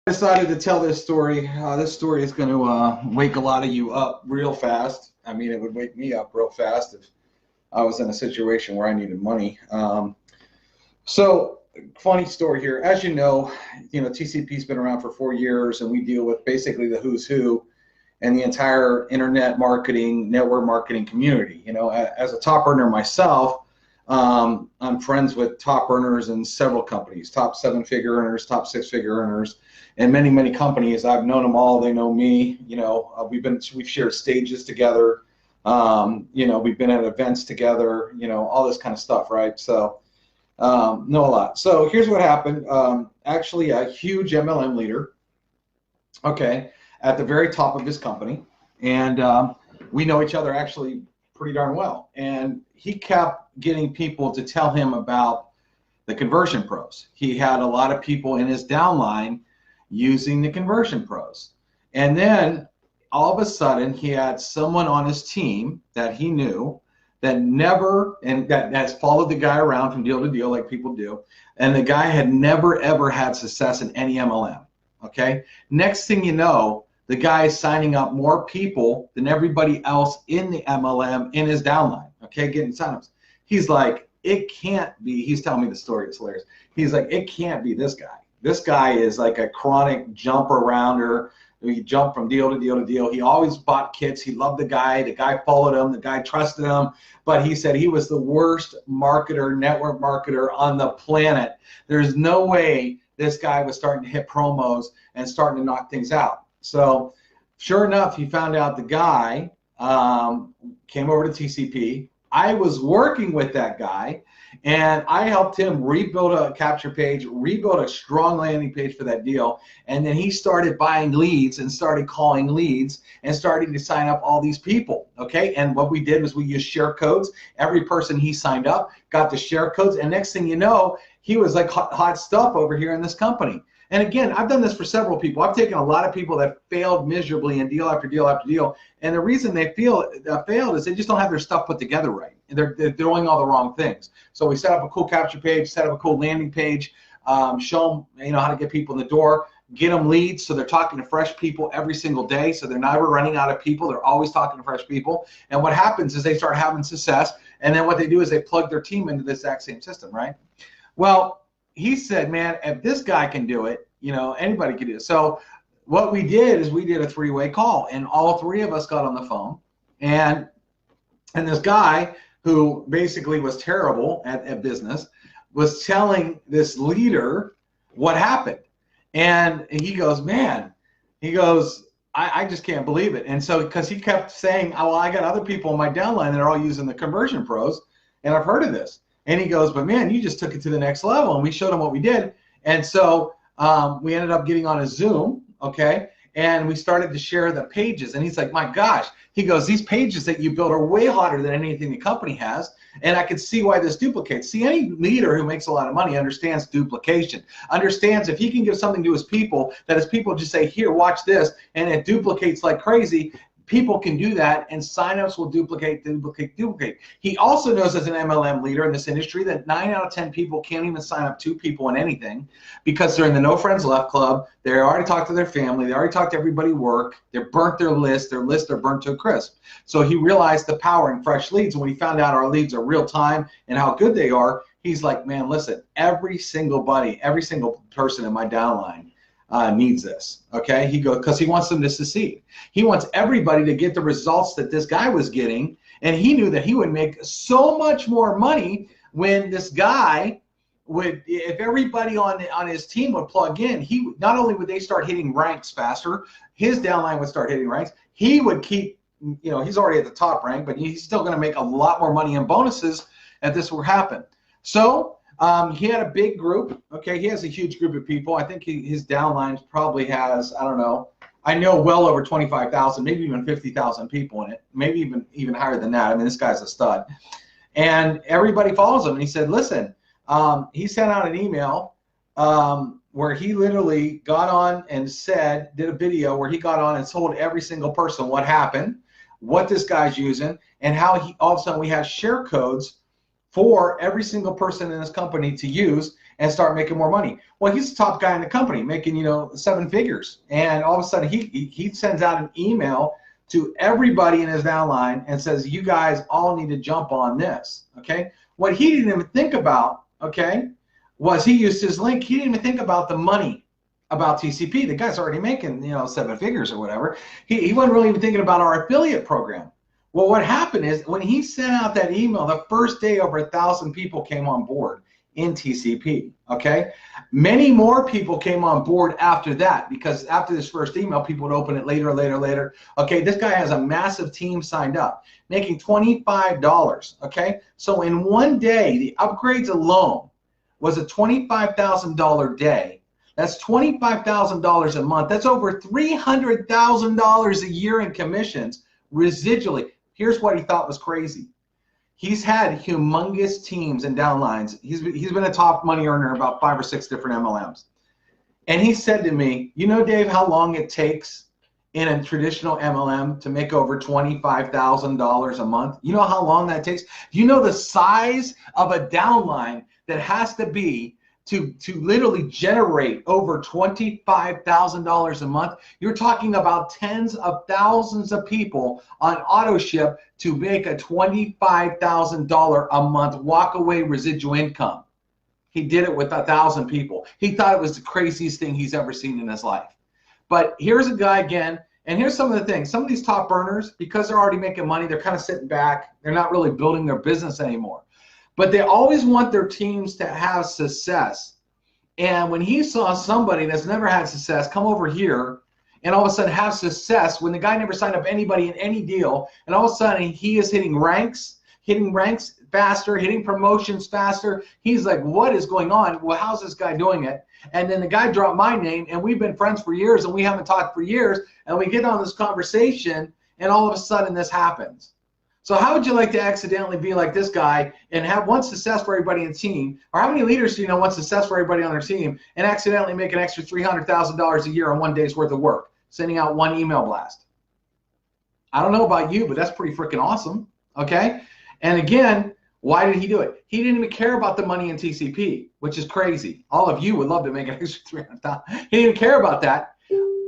Decided to tell this story. This story is going to wake a lot of you up real fast. I mean, it would wake me up real fast if I was in a situation where I needed money. So, funny story here. As TCP's been around for 4 years, and we deal with basically the who's who and the entire internet marketing, network marketing community. As a top earner myself, I'm friends with top earners in several companies, top seven-figure earners, top six-figure earners, and many, many companies. I've known them all. They know me. We've shared stages together. We've been at events together. All this kind of stuff, right? So, know a lot. So here's what happened. Actually, a huge MLM leader. Okay, at the very top of his company, and we know each other actually pretty darn well. And he kept getting people to tell him about the Conversion Pros. He had a lot of people in his downline using the Conversion Pros. And then all of a sudden he had someone on his team that he knew that has followed the guy around from deal to deal like people do. And the guy had never ever had success in any MLM. Okay. Next thing you know, the guy is signing up more people than everybody else in the MLM in his downline. Okay, getting signups. He's like, it can't be. He's telling me the story. It's hilarious. He's like, it can't be this guy. This guy is like a chronic jumper rounder. He jumped from deal to deal to deal. He always bought kits. He loved the guy. The guy followed him. The guy trusted him. But he said he was the worst marketer, network marketer on the planet. There's no way this guy was starting to hit promos and starting to knock things out. So sure enough, he found out the guy came over to TCP. I was working with that guy, and I helped him rebuild a capture page, rebuild a strong landing page for that deal. And then he started buying leads and started calling leads and starting to sign up all these people. Okay, and what we did was we used share codes. Every person he signed up got the share codes, and next thing you know, he was like hot stuff over here in this company. And again, I've done this for several people. I've taken a lot of people that failed miserably in deal after deal after deal. And the reason they failed is they just don't have their stuff put together right. They're doing all the wrong things. So we set up a cool capture page, set up a cool landing page, show them how to get people in the door, get them leads so they're talking to fresh people every single day. So they're never running out of people. They're always talking to fresh people. And what happens is they start having success. And then what they do is they plug their team into the exact same system, right? Well, he said, man, if this guy can do it, anybody can do it. So what we did is we did a three-way call, and all three of us got on the phone. And this guy who basically was terrible at business was telling this leader what happened. And he goes, man, I just can't believe it. And so because he kept saying, oh, well, I got other people in my downline that are all using the Conversion Pros, and I've heard of this. And he goes, but man, you just took it to the next level. And we showed him what we did. And so we ended up getting on a Zoom, okay? And we started to share the pages. And he's like, my gosh. He goes, these pages that you built are way hotter than anything the company has. And I can see why this duplicates. See, any leader who makes a lot of money understands duplication, understands if he can give something to his people, that his people just say, here, watch this, and it duplicates like crazy. People can do that, and signups will duplicate. He also knows as an MLM leader in this industry that 9 out of 10 people can't even sign up 2 people in anything because they're in the No Friends Left Club. They already talked to their family. They already talked to everybody at work. They're burnt their list. Their lists are burnt to a crisp. So he realized the power in fresh leads. When he found out our leads are real time and how good they are, he's like, man, listen, every single person in my downline needs this, okay? He goes, because he wants them to succeed. He wants everybody to get the results that this guy was getting, and he knew that he would make so much more money when this guy would, if everybody on his team would plug in, he not only would they start hitting ranks faster, his downline would start hitting ranks, he would keep, he's already at the top rank, but he's still going to make a lot more money in bonuses if this were happen. So he had a big group. Okay, he has a huge group of people. I think his downline probably has, I don't know, I know well over 25,000, maybe even 50,000 people in it, maybe even higher than that. I mean, this guy's a stud. And everybody follows him. And he said, listen, he sent out an email where he literally got on and did a video where he got on and told every single person what happened, what this guy's using, and how all of a sudden we have share codes for every single person in this company to use. and start making more money. Well, he's the top guy in the company, making, you know, 7 figures. And all of a sudden he sends out an email to everybody in his downline and says, you guys all need to jump on this, okay? What he didn't even think about, okay, was he used his link. He didn't even think about the money about TCP. The guy's already making, you know, 7 figures or whatever. He wasn't really even thinking about our affiliate program. Well, what happened is when he sent out that email, the first day over 1,000 people came on board in TCP, okay? Many more people came on board after that, because after this first email, people would open it later. Okay, this guy has a massive team signed up, making $25, okay? So in one day, the upgrades alone was a $25,000 day. That's $25,000 a month. That's over $300,000 a year in commissions residually. Here's what he thought was crazy. He's had humongous teams and downlines. He's been a top money earner in about 5 or 6 different MLMs. And he said to me, you know, Dave, how long it takes in a traditional MLM to make over $25,000 a month? You know how long that takes? Do you know the size of a downline that has to be to literally generate over $25,000 a month? You're talking about tens of thousands of people on auto ship to make a $25,000 a month walk-away residual income. He did it with 1,000 people. He thought it was the craziest thing he's ever seen in his life. But here's a guy again, and here's some of the things. Some of these top earners, because they're already making money, they're kind of sitting back. They're not really building their business anymore. But they always want their teams to have success. And when he saw somebody that's never had success come over here and all of a sudden have success, when the guy never signed up anybody in any deal, and all of a sudden he is hitting ranks faster, hitting promotions faster, he's like, what is going on? Well, how's this guy doing it? And then the guy dropped my name, and we've been friends for years, and we haven't talked for years, and we get on this conversation, and all of a sudden this happens. So how would you like to accidentally be like this guy and have one success for everybody in the team? Or how many leaders do you know want success for everybody on their team and accidentally make an extra $300,000 a year on one day's worth of work, sending out one email blast? I don't know about you, but that's pretty freaking awesome, okay? And again, why did he do it? He didn't even care about the money in TCP, which is crazy. All of you would love to make an extra $300,000. He didn't even care about that.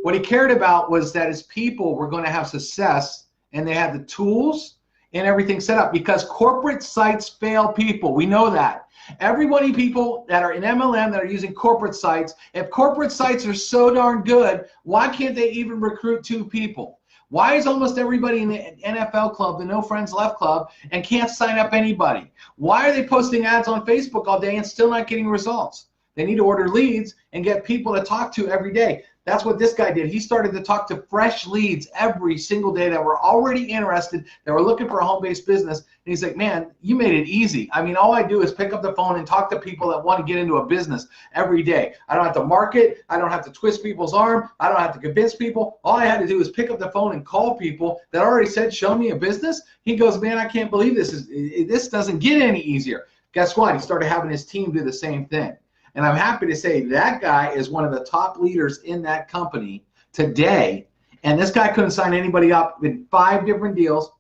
What he cared about was that his people were going to have success, and they had the tools and everything set up, because corporate sites fail people. We know that. Everybody, people that are in MLM that are using corporate sites, if corporate sites are so darn good, why can't they even recruit 2 people? Why is almost everybody in the NFL club, the No Friends Left club, and can't sign up anybody? Why are they posting ads on Facebook all day and still not getting results? They need to order leads and get people to talk to every day. That's what this guy did. He started to talk to fresh leads every single day that were already interested, that were looking for a home-based business. And he's like, man, you made it easy. I mean, all I do is pick up the phone and talk to people that want to get into a business every day. I don't have to market. I don't have to twist people's arm. I don't have to convince people. All I had to do is pick up the phone and call people that already said, show me a business. He goes, man, I can't believe this doesn't get any easier. Guess what? He started having his team do the same thing. And I'm happy to say that guy is one of the top leaders in that company today. And this guy couldn't sign anybody up with 5 different deals,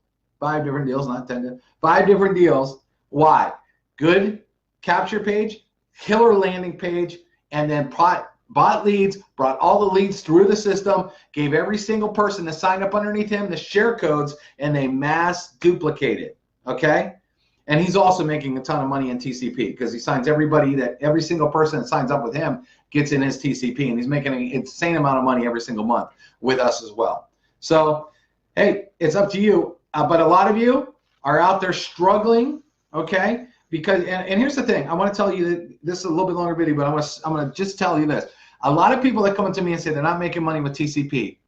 not 10, 5 different deals. Why? Good capture page, killer landing page, and then bought leads, brought all the leads through the system, gave every single person to sign up underneath him the share codes, and they mass duplicated, okay? And he's also making a ton of money in TCP, because he signs every single person that signs up with him gets in his TCP, and he's making an insane amount of money every single month with us as well. So, hey, it's up to you. But a lot of you are out there struggling, okay? Because, and here's the thing. I want to tell you that this is a little bit longer video, but I'm going to just tell you this. A lot of people that come to me and say they're not making money with TCP,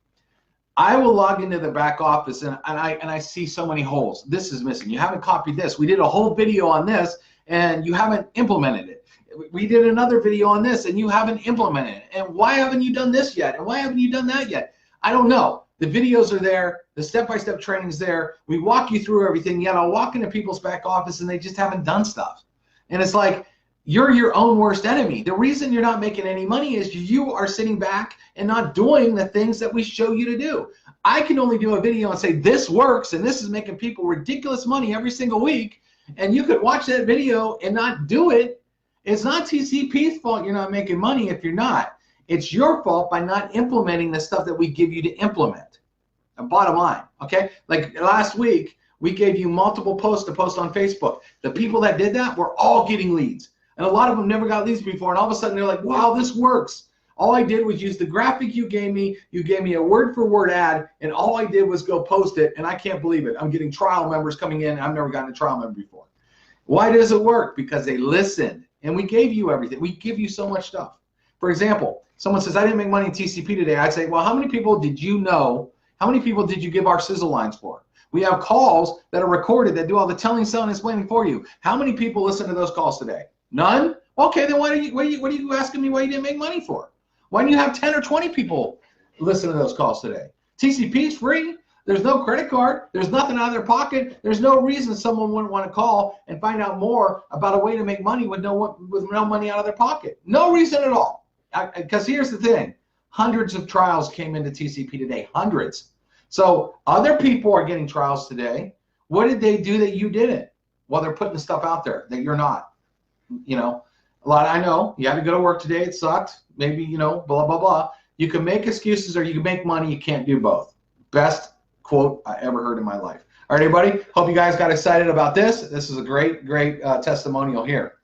I will log into the back office and I see so many holes. This is missing. You haven't copied this. We did a whole video on this and you haven't implemented it. We did another video on this and you haven't implemented it. And why haven't you done this yet? And why haven't you done that yet? I don't know. The videos are there. The step-by-step training's there. We walk you through everything. Yet I'll walk into people's back office and they just haven't done stuff. And it's like, you're your own worst enemy. The reason you're not making any money is you are sitting back and not doing the things that we show you to do. I can only do a video and say this works and this is making people ridiculous money every single week, and you could watch that video and not do it. It's not TCP's fault you're not making money if you're not. It's your fault by not implementing the stuff that we give you to implement. Bottom line, okay? Like last week, we gave you multiple posts to post on Facebook. The people that did that were all getting leads. And a lot of them never got leads before. And all of a sudden, they're like, wow, this works. All I did was use the graphic you gave me. You gave me a word-for-word ad, and all I did was go post it, and I can't believe it. I'm getting trial members coming in. I've never gotten a trial member before. Why does it work? Because they listened, and we gave you everything. We give you so much stuff. For example, someone says, I didn't make money in TCP today. I'd say, well, how many people did you know? How many people did you give our sizzle lines for? We have calls that are recorded that do all the telling, selling, and explaining for you. How many people listen to those calls today? None? Okay, then what are you asking me why you didn't make money for? Why don't you have 10 or 20 people listen to those calls today? TCP is free. There's no credit card. There's nothing out of their pocket. There's no reason someone wouldn't want to call and find out more about a way to make money with no money out of their pocket. No reason at all. Because here's the thing. Hundreds of trials came into TCP today. Hundreds. So other people are getting trials today. What did they do that you didn't? Well, they're putting stuff out there that you're not. You know, a lot. I know you had to go to work today. It sucked. Maybe, you know, blah, blah, blah. You can make excuses or you can make money. You can't do both. Best quote I ever heard in my life. All right, everybody. Hope you guys got excited about this. This is a great, great testimonial here.